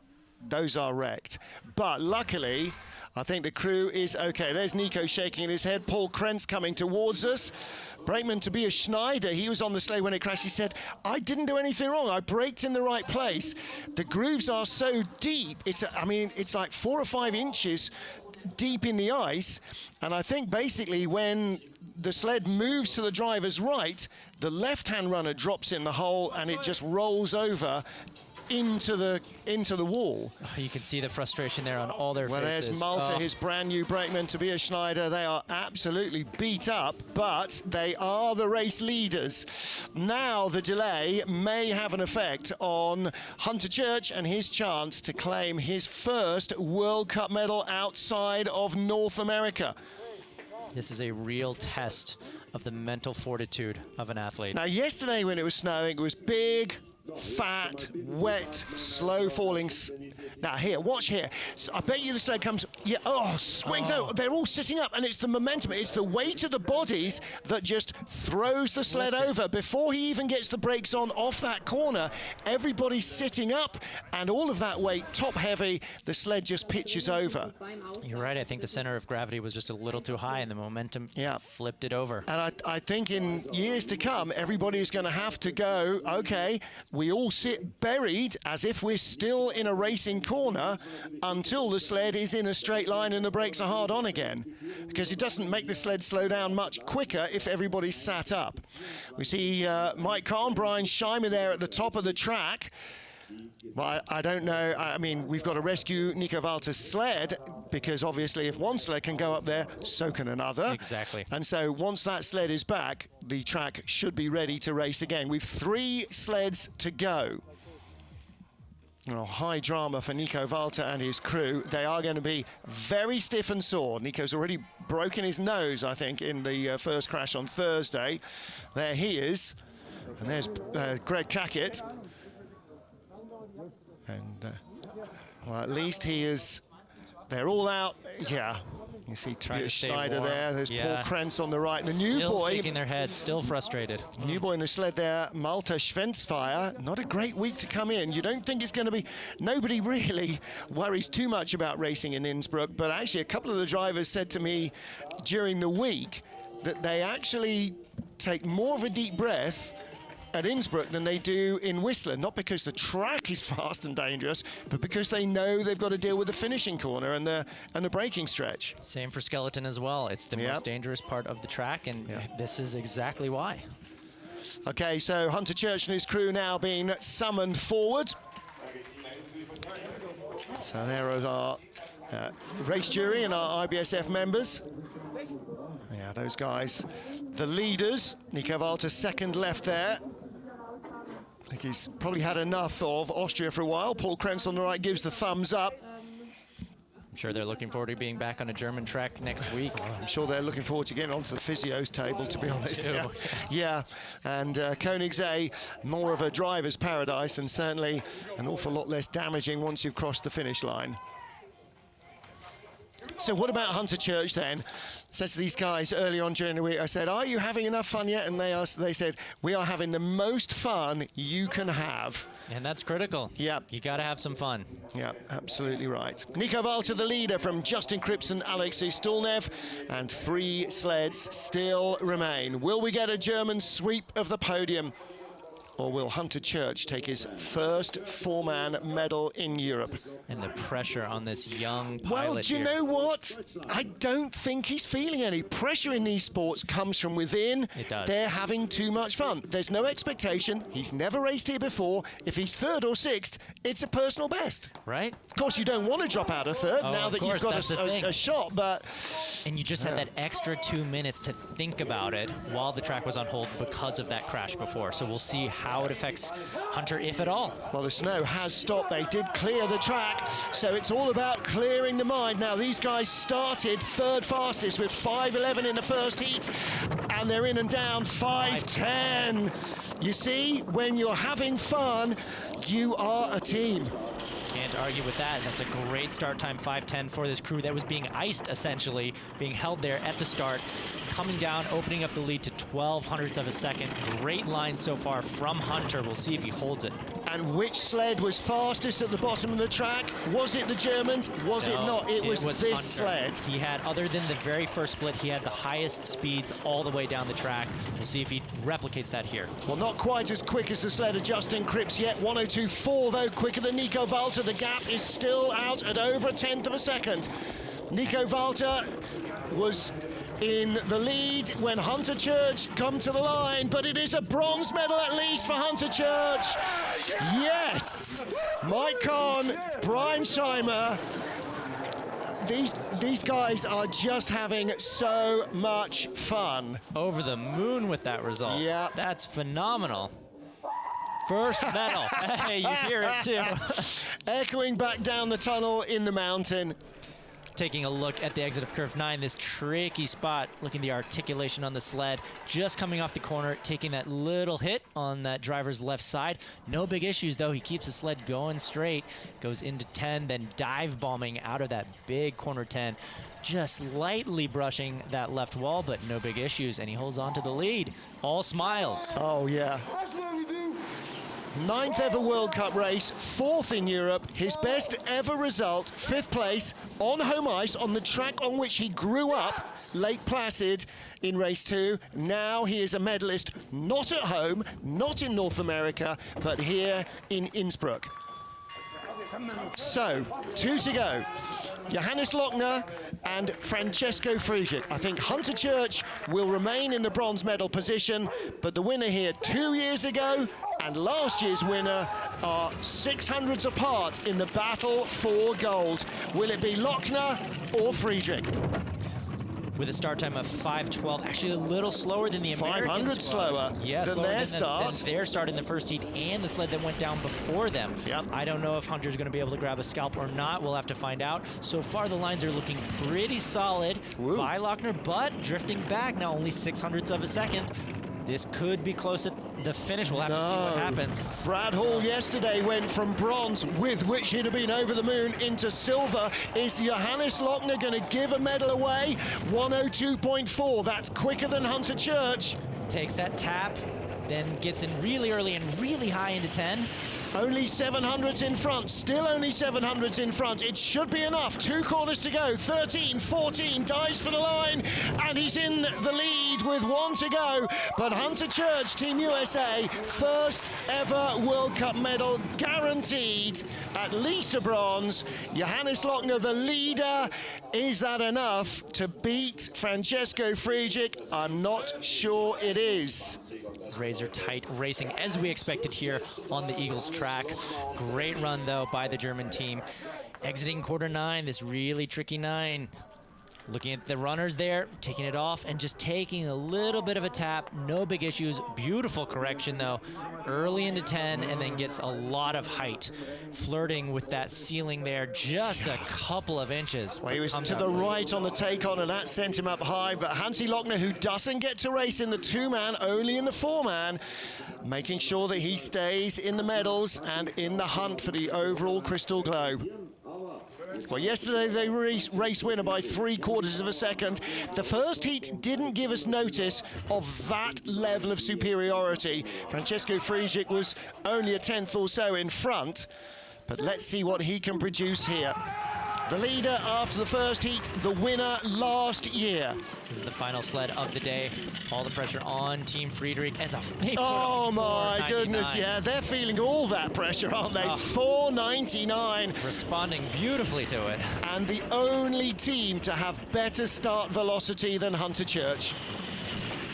wrecked. But luckily, I think the crew is okay. There's Nico shaking his head. Paul Krentz coming towards us. Brakeman Tobias Schneider, he was on the sleigh when it crashed. He said, I didn't do anything wrong. I braked in the right place. The grooves are so deep. I mean, it's like 4 or 5 inches deep in the ice. And I think basically when the sled moves to the driver's right, the left-hand runner drops in the hole and it just rolls over into the wall. You can see the frustration there on all their faces. Well, there's Malta, his brand new brakeman, Tobias Schneider. They are absolutely beat up, but they are the race leaders. Now the delay may have an effect on Hunter Church and his chance to claim his first World Cup medal outside of North America. This is a real test of the mental fortitude of an athlete. Now, yesterday when it was snowing, it was big, fat, wet, slow-falling Now here, watch here. So I bet you the sled comes, yeah, oh, swing, no, they're all sitting up, and it's the momentum, it's the weight of the bodies that just throws the sled over. Before he even gets the brakes on off that corner, everybody's sitting up, and all of that weight, top heavy, the sled just pitches over. You're right, I think the center of gravity was just a little too high, and the momentum flipped it over. And I think in years to come, everybody is going to have to go, okay, we all sit buried as if we're still in a racing corner until the sled is in a straight line and the brakes are hard on again, because it doesn't make the sled slow down much quicker if everybody's sat up. We see Mike Kahn, Brian Scheimer there at the top of the track. Well, I don't know. I mean, we've got to rescue Nico Walter's sled, because obviously if one sled can go up there, so can another. Exactly. And so once that sled is back, the track should be ready to race again. We've 3 sleds to go. Well, high drama for Nico Walter and his crew. They are going to be very stiff and sore. Nico's already broken his nose, I think, in the first crash on Thursday. There he is. And there's Greg Cackett. And, well, at least he is, they're all out. Yeah, you see Schneider there. There's Paul Krentz on the right. The new boy, shaking their heads, still frustrated. New boy in the sled there, Malte Schwenzfeier. Not a great week to come in. You don't think it's going to be, nobody really worries too much about racing in Innsbruck, but actually a couple of the drivers said to me during the week that they actually take more of a deep breath at Innsbruck than they do in Whistler, not because the track is fast and dangerous, but because they know they've got to deal with the finishing corner and the braking stretch. Same for Skeleton as well. It's the most dangerous part of the track, and this is exactly why. Okay, so Hunter Church and his crew now being summoned forward. So there are our race jury and our IBSF members. Yeah, those guys, the leaders. Nico Walter second left there. I think he's probably had enough of Austria for a while. Paul Krentz on the right gives the thumbs up. I'm sure they're looking forward to being back on a German track next week. Well, I'm sure they're looking forward to getting onto the physio's table, to be honest. Yeah. And Koenigsee, more of a driver's paradise, and certainly an awful lot less damaging once you've crossed the finish line. So what about Hunter Church then? Said to these guys early on during the week, I said, are you having enough fun yet? And they said, we are having the most fun you can have. And that's critical. Yeah. You got to have some fun. Yeah, absolutely right. Nico Walter, the leader, from Justin Cripps and Alexei Stulnev, and 3 sleds still remain. Will we get a German sweep of the podium? Or will Hunter Church take his first 4-man medal in Europe? And the pressure on this young pilot. Well, do you know what? I don't think he's feeling any. Pressure in these sports comes from within. It does. They're having too much fun. There's no expectation. He's never raced here before. If he's 3rd or 6th, it's a personal best. Right? Of course, you don't want to drop out of 3rd now that you've got a shot, but... And you just had that extra 2 minutes to think about it while the track was on hold because of that crash before. So we'll see how it affects Hunter, if at all. Well, the snow has stopped. They did clear the track, so it's all about clearing the mind. Now, these guys started 3rd fastest with 5:11 in the first heat, and they're in and down 5:10. You see, when you're having fun, you are a team. Can't argue with that. That's a great start time, 5:10 for this crew that was being iced, essentially, being held there at the start, coming down, opening up the lead to 0.12 of a second. Great line so far from Hunter. We'll see if he holds it. And which sled was fastest at the bottom of the track? Was it the Germans? Was it not? It was this Hunter. sled. He had, other than the very first split, he had the highest speeds all the way down the track. We'll see if he replicates that here. Well, not quite as quick as the sled of Justin Cripps yet. 1:02.4, though, quicker than Nico Walter. The gap is still out at over 1/10 of a second. Nico Walter was in the lead when Hunter Church come to the line, but it is a bronze medal at least for Hunter Church. Yes! Mike Kahn, Brian Scheimer. These guys are just having so much fun. Over the moon with that result. Yeah. That's phenomenal. First medal. Hey, you hear it too. Echoing back down the tunnel in the mountain. Taking a look at the exit of curve 9, this tricky spot, looking at the articulation on the sled, just coming off the corner, taking that little hit on that driver's left side. No big issues though, he keeps the sled going straight, goes into 10, then dive bombing out of that big corner 10, just lightly brushing that left wall, but no big issues, and he holds on to the lead. All smiles. Oh yeah. 9th ever World Cup race, 4th in Europe, his best ever result, 5th place on home ice on the track on which he grew up, Lake Placid in race 2. Now he is a medalist, not at home, not in North America, but here in Innsbruck. So, 2 to go. Johannes Lochner and Francesco Friedrich. I think Hunter Church will remain in the bronze medal position, but the winner here 2 years ago and last year's winner are 600s apart in the battle for gold. Will it be Lochner or Friedrich? With a start time of 5:12, actually a little slower than the Americans. 500 slower than their start. Than their start in the first heat and the sled that went down before them. Yep. I don't know if Hunter's going to be able to grab a scalp or not. We'll have to find out. So far, the lines are looking pretty solid by Lochner, but drifting back now, only 600ths of a second. This could be close at the finish. We'll have to see what happens. Brad Hall yesterday went from bronze, with which he'd have been over the moon, into silver. Is Johannes Lochner going to give a medal away? 102.4, that's quicker than Hunter Church. Takes that tap, then gets in really early and really high into 10. Only 700s in front, still only 700s in front. It should be enough. 2 corners to go. 13, 14, dives for the line, and he's in the lead with 1 to go. But Hunter Church, Team USA, first ever World Cup medal guaranteed, at least a bronze. Johannes Lochner, the leader. Is that enough to beat Francesco Friedrich? I'm not sure it is. Razor tight racing as we expected here on the Eagles track. Great run though by the German team. Exiting quarter 9, this really tricky 9. Looking at the runners there, taking it off and just taking a little bit of a tap. No big issues. Beautiful correction though. Early into 10 and then gets a lot of height. Flirting with that ceiling there, just a couple of inches. Well, he was to the right on the take-on and that sent him up high, but Hansi Lochner, who doesn't get to race in the 2-man, only in the 4-man, making sure that he stays in the medals and in the hunt for the overall Crystal Globe. Well, yesterday they race winner by 3/4 of a second. The first heat didn't give us notice of that level of superiority. Francesco Friedrich was only a 10th or so in front, but let's see what he can produce here. The leader after the first heat, the winner last year. This is the final sled of the day. All the pressure on Team Friedrich as oh my goodness, yeah, they're feeling all that pressure, aren't they? 499. Responding beautifully to it. And the only team to have better start velocity than Hunter Church.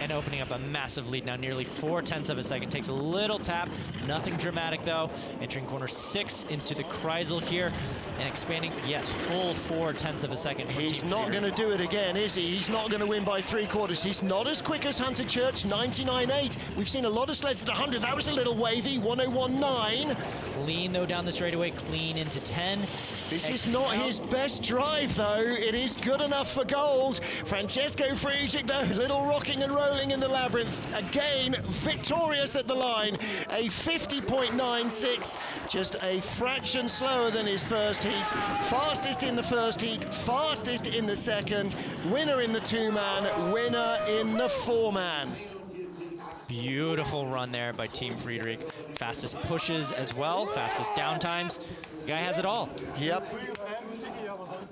And opening up a massive lead now, nearly 4/10 of a second. Takes a little tap, nothing dramatic though. Entering corner 6 into the Kreisel here and expanding, yes, full 4/10 of a second. He's not going to do it again, is he? He's not going to win by 3/4. He's not as quick as Hunter Church, 99.8. We've seen a lot of sleds at 100. That was a little wavy, 101.9. Clean though down the straightaway, clean into 10. This is not his best drive though. It is good enough for gold. Francesco Friedrich though, little rocking and rolling in the labyrinth. Again, victorious at the line. A 50.96, just a fraction slower than his first heat. Fastest in the first heat, fastest in the second. Winner in the 2-man, winner in the 4-man. Beautiful run there by Team Friedrich. Fastest pushes as well, fastest down times. Guy has it all. Yep.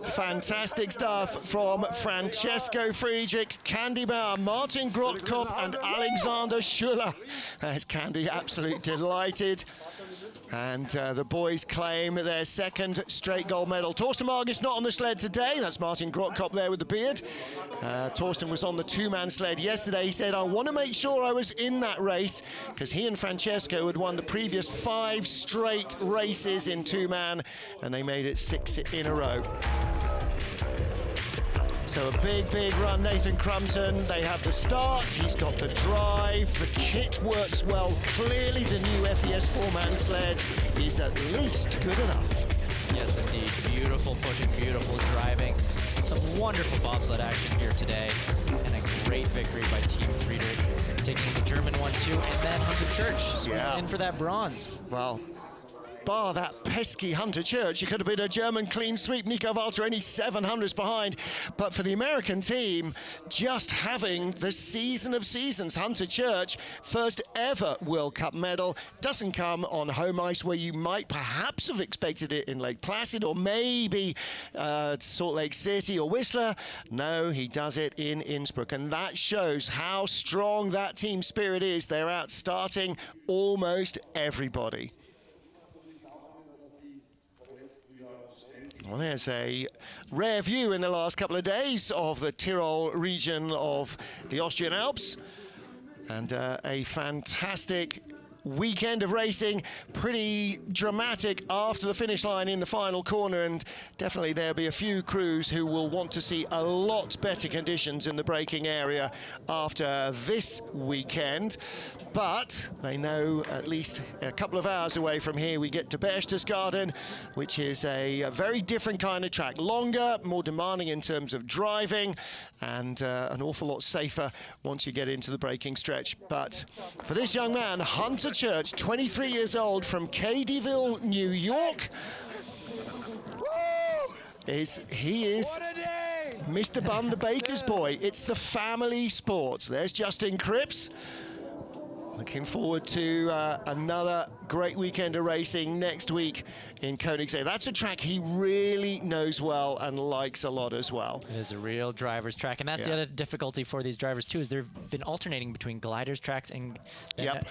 Fantastic stuff from Francesco Friedrich, Candy Bauer, Martin Grottkop and Alexander Schuller. Candy absolutely delighted. And the boys claim their second straight gold medal. Torsten Margis not on the sled today. That's Martin Grottkop there with the beard. Torsten was on the 2-man sled yesterday. He said, I want to make sure I was in that race, because he and Francesco had won the previous 5 straight races in 2-man, and they made it 6 in a row. So a big, big run, Nathan Crumpton. They have the start, he's got the drive, the kit works well. Clearly the new FES 4-man sled is at least good enough. Yes, indeed. Beautiful pushing, beautiful driving. wonderful bobsled action here today, and a great victory by Team Friedrich, taking the German 1-2, and then Hunter Church swinging in for that bronze. Well, bar that pesky Hunter Church, it could have been a German clean sweep. Nico Walter only 700s behind. But for the American team, just having the season of seasons. Hunter Church, first ever World Cup medal, doesn't come on home ice where you might perhaps have expected it in Lake Placid or maybe Salt Lake City or Whistler. No, he does it in Innsbruck. And that shows how strong that team spirit is. They're out starting almost everybody. Well, there's a rare view in the last couple of days of the Tyrol region of the Austrian Alps, and a fantastic weekend of racing, pretty dramatic after the finish line in the final corner, and definitely there'll be a few crews who will want to see a lot better conditions in the braking area after this weekend. But they know at least a couple of hours away from here we get to Viesturs, which is a very different kind of track, longer, more demanding in terms of driving, and an awful lot safer once you get into the braking stretch. But for this young man, Hunter Church, 23 years old, from Cadyville, New York, he is Mr. Bun the Baker's boy. It's the family sport. There's Justin Cripps. Looking forward to another great weekend of racing next week in Koenigsegg. That's a track he really knows well and likes a lot as well. It is a real driver's track, and that's the other difficulty for these drivers too, is they've been alternating between gliders tracks and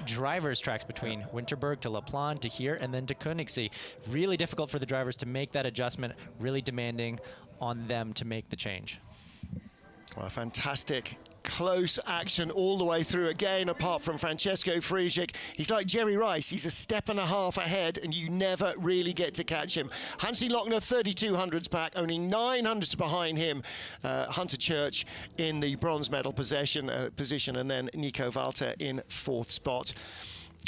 drivers tracks, between Winterberg to La Plagne to here and then to Koenigsegg. Really difficult for the drivers to make that adjustment, really demanding on them to make the change. Well, fantastic close action all the way through. Again, apart from Francesco Friedrich, he's like Jerry Rice. He's a step and a half ahead, and you never really get to catch him. Hansi Lochner, 3,200s back, only 900s behind him. Hunter Church in the bronze medal position, and then Nico Walter in 4th spot.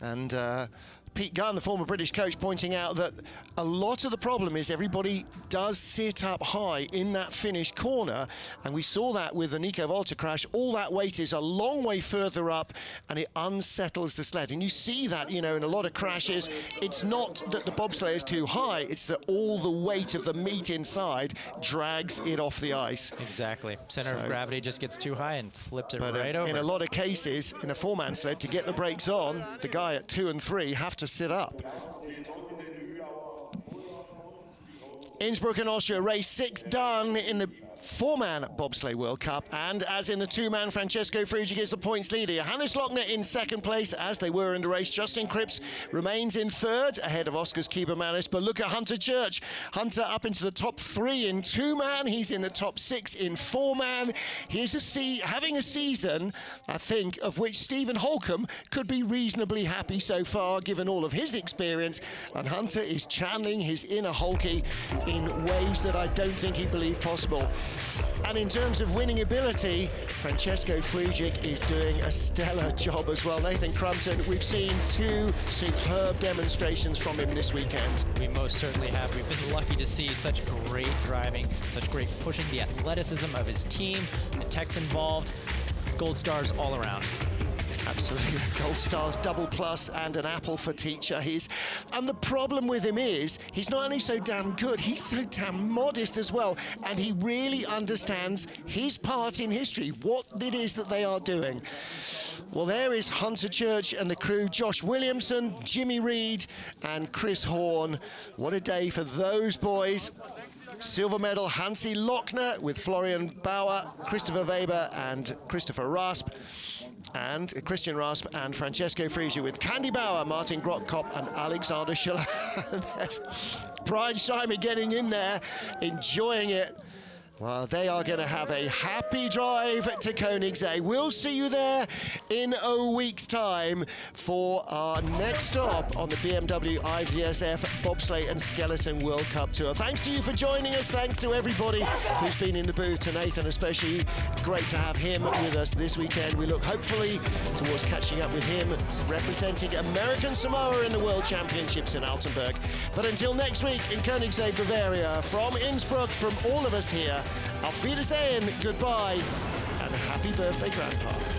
And Pete Gunn, the former British coach, pointing out that a lot of the problem is everybody does sit up high in that finish corner, and we saw that with the Nico Walter crash. All that weight is a long way further up, and it unsettles the sled. And you see that, you know, in a lot of crashes. It's not that the bobsleigh is too high, it's that all the weight of the meat inside drags it off the ice. Exactly. Center of gravity just gets too high and flips it right over. In a lot of cases, in a 4-man sled, to get the brakes on, the guy at 2 and 3 have to sit up. Innsbruck in Austria, race 6 done in the 4-man bobsleigh World Cup, and as in the 2-man, Francesco Friedrich is the points leader. Hannes Lochner in 2nd place, as they were in the race. Justin Cripps remains in 3rd, ahead of Oscar's Kiebermanis. But look at Hunter Church. Hunter up into the top 3 in 2-man. He's in the top 6 in 4-man. He's having a season, I think, of which Stephen Holcomb could be reasonably happy so far, given all of his experience. And Hunter is channeling his inner Holkie in ways that I don't think he believed possible. And in terms of winning ability, Francesco Friedrich is doing a stellar job as well. Nathan Crumpton, we've seen 2 superb demonstrations from him this weekend. We most certainly have. We've been lucky to see such great driving, such great pushing, the athleticism of his team, the techs involved, gold stars all around. Absolutely, gold stars, double plus, and an apple for teacher. And the problem with him is he's not only so damn good, he's so damn modest as well, and he really understands his part in history, what it is that they are doing. Well, there is Hunter Church and the crew, Josh Williamson, Jimmy Reed, and Chris Horn. What a day for those boys. Silver medal, Hansi Lochner with Florian Bauer, Christopher Weber, and Christopher Rasp. And Christian Rasp and Francesco Friedrich with Candy Bauer, Martin Grottkop, and Alexander Schiller. Brian Scheimer getting in there, enjoying it. Well, they are going to have a happy drive to Koenigsegg. We'll see you there in a week's time for our next stop on the BMW IBSF Bobsleigh and Skeleton World Cup Tour. Thanks to you for joining us. Thanks to everybody who's been in the booth, to Nathan especially. Great to have him with us this weekend. We look hopefully towards catching up with him, representing American Samoa in the World Championships in Altenburg. But until next week in Koenigsegg, Bavaria, from Innsbruck, from all of us here Auf Wiedersehen, goodbye, and happy birthday, Grandpa.